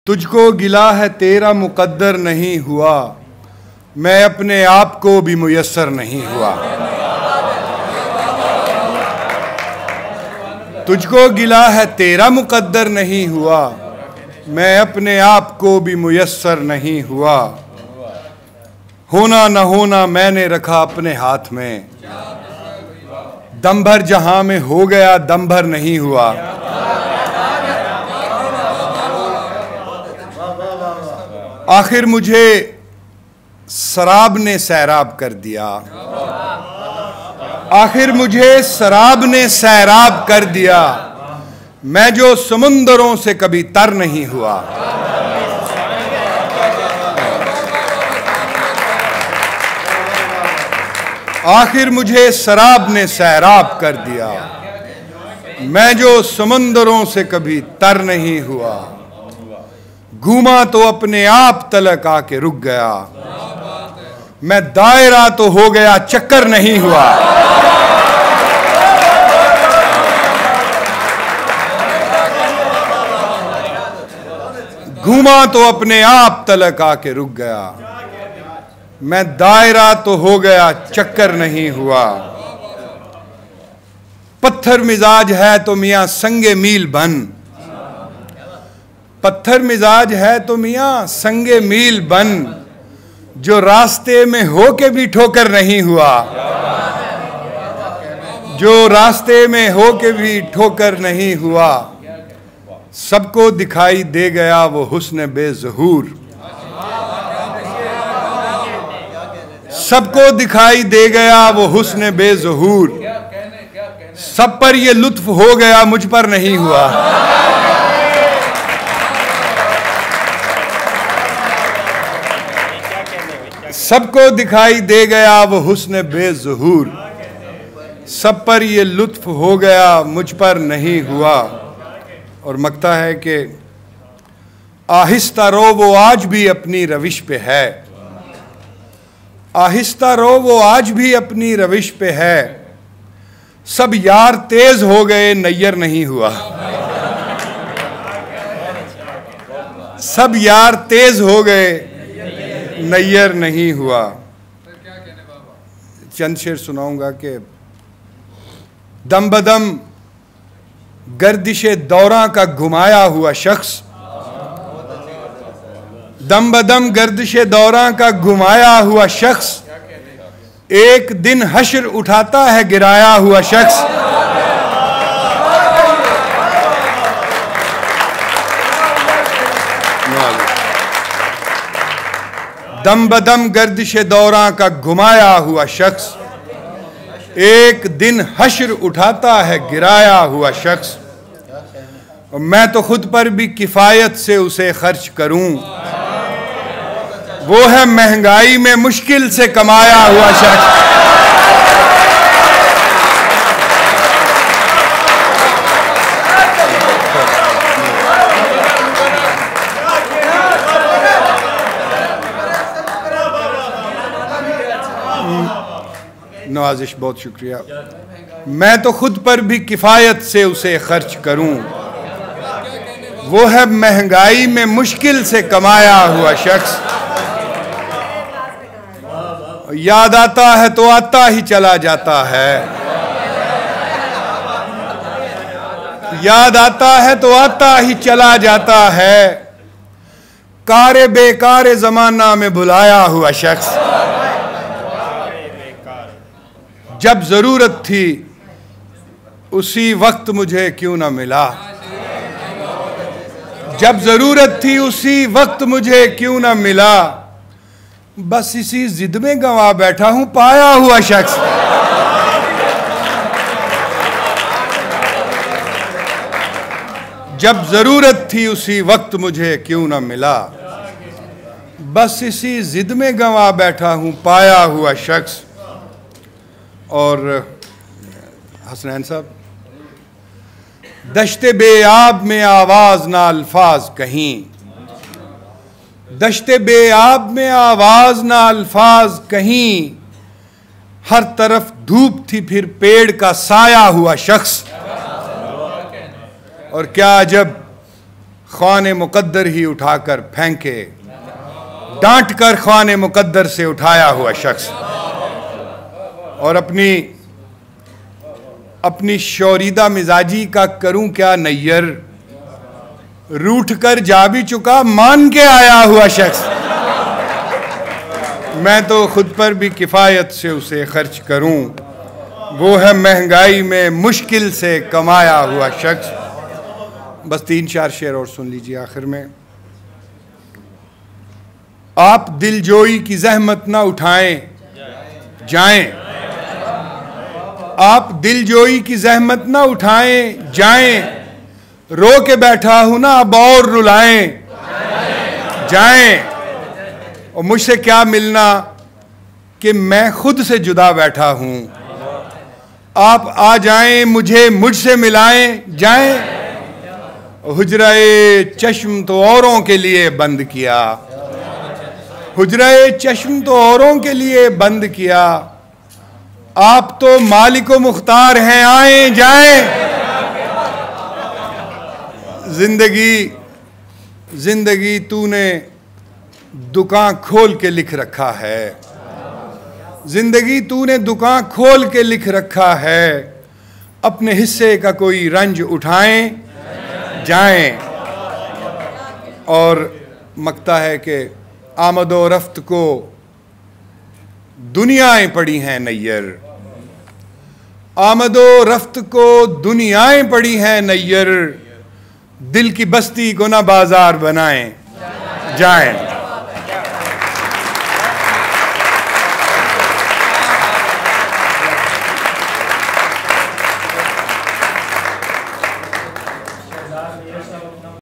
तुझको गिला है तेरा मुकद्दर नहीं हुआ, मैं अपने आप को भी मुयस्सर नहीं हुआ। तुझको गिला है तेरा मुकद्दर नहीं हुआ, मैं अपने आप को भी मुयस्सर नहीं हुआ। होना न होना मैंने रखा अपने हाथ में, दम भर जहां में हो गया दम भर नहीं हुआ। आखिर मुझे शराब ने सैराब कर दिया, आखिर मुझे शराब ने सैराब कर दिया, मैं जो समुंदरों से कभी तर नहीं हुआ। आखिर मुझे शराब ने सैराब कर दिया, मैं जो समुंदरों से कभी तर नहीं हुआ। घूमा तो अपने आप तलक आके रुक गया, मैं दायरा तो हो गया चक्कर नहीं हुआ। घूमा तो अपने आप तलक आके रुक गया, मैं दायरा तो हो गया चक्कर नहीं हुआ। पत्थर मिजाज है तो मियां संगे मील बन, पत्थर मिजाज है तो मियां संगे मील बन, जो रास्ते में हो के भी ठोकर नहीं हुआ, जो रास्ते में हो के भी ठोकर नहीं हुआ। सबको दिखाई दे गया वो हुस्न बेज़हूर, सबको दिखाई दे गया वो हुस्न बेज़हूर। सब पर ये लुत्फ हो गया मुझ पर नहीं हुआ। सबको दिखाई दे गया वो हुस्न बेज़हूर, सब पर ये लुत्फ हो गया मुझ पर नहीं हुआ। और मकता है कि आहिस्ता रो वो आज भी अपनी रविश पे है, आहिस्ता रो वो आज भी अपनी रविश पे है। सब यार तेज हो गए नैयर नहीं हुआ, सब यार तेज हो गए नैयर नहीं हुआ। चंद शेर सुनाऊंगा कि दम बदम गर्दिशे दौरा का घुमाया हुआ शख्स, दम बदम गर्दिशे दौरा का घुमाया हुआ शख्स, एक दिन हश्र उठाता है गिराया हुआ शख्स। दम बदम गर्दिशे दौरा का घुमाया हुआ शख्स, एक दिन हश्र उठाता है गिराया हुआ शख्स। और मैं तो खुद पर भी किफायत से उसे खर्च करूं, वो है महंगाई में मुश्किल से कमाया हुआ शख्स। नवाजिश बहुत शुक्रिया। मैं तो खुद पर भी किफायत से उसे खर्च करूं, वो है महंगाई में मुश्किल से कमाया हुआ शख्स। याद आता है तो आता ही चला जाता है, याद आता है तो आता ही चला जाता है। कारे बेकारे जमाना में भुलाया हुआ शख्स, जब जरूरत थी उसी वक्त मुझे क्यों ना मिला, जब जरूरत थी उसी वक्त मुझे क्यों ना मिला। बस इसी जिद में गंवा बैठा हूं पाया हुआ शख्स। जब जरूरत थी उसी वक्त मुझे क्यों ना मिला, बस इसी जिद में गंवा बैठा हूं पाया हुआ शख्स। और हसनैन साहब, दश्ते बेआब में आवाज ना अल्फाज कहीं, दश्ते बेआब में आवाज ना अल्फाज कहीं, हर तरफ धूप थी फिर पेड़ का साया हुआ शख्स। और क्या अजब ख्वान मुकद्दर ही उठाकर फेंके, डांट कर ख्वान मुकद्दर से उठाया हुआ शख्स, और अपनी शौरीदा मिजाजी का करूं क्या नैयर, रूठ कर जा भी चुका मान के आया हुआ शख्स। मैं तो खुद पर भी किफ़ायत से उसे खर्च करूं, वो है महंगाई में मुश्किल से कमाया हुआ शख्स। बस 3-4 शेर और सुन लीजिए आखिर में। आप दिलजोई की जहमत ना उठाएं जाएं, आप दिलजोई की जहमत ना उठाएं जाएं, रो के बैठा हूं ना अब और रुलाएं जाएं, और मुझसे क्या मिलना कि मैं खुद से जुदा बैठा हूं, आप आ जाएं मुझे मुझसे मिलाएं जाएं। हुजराए चश्म तो औरों के लिए बंद किया, हुजराए चश्म तो औरों के लिए बंद किया, आप तो मालिको मुख्तार हैं आए जाएं। जिंदगी तूने दुकान खोल के लिख रखा है, जिंदगी तूने दुकान खोल के लिख रखा है, अपने हिस्से का कोई रंज उठाएं जाएं। और मकता है कि आमदो रफ्त को दुनियाएं पड़ी हैं नैयर, आमदो रफ्त को दुनियाएं पड़ी हैं नैयर, दिल की बस्ती को ना बाजार बनाएं जाएं।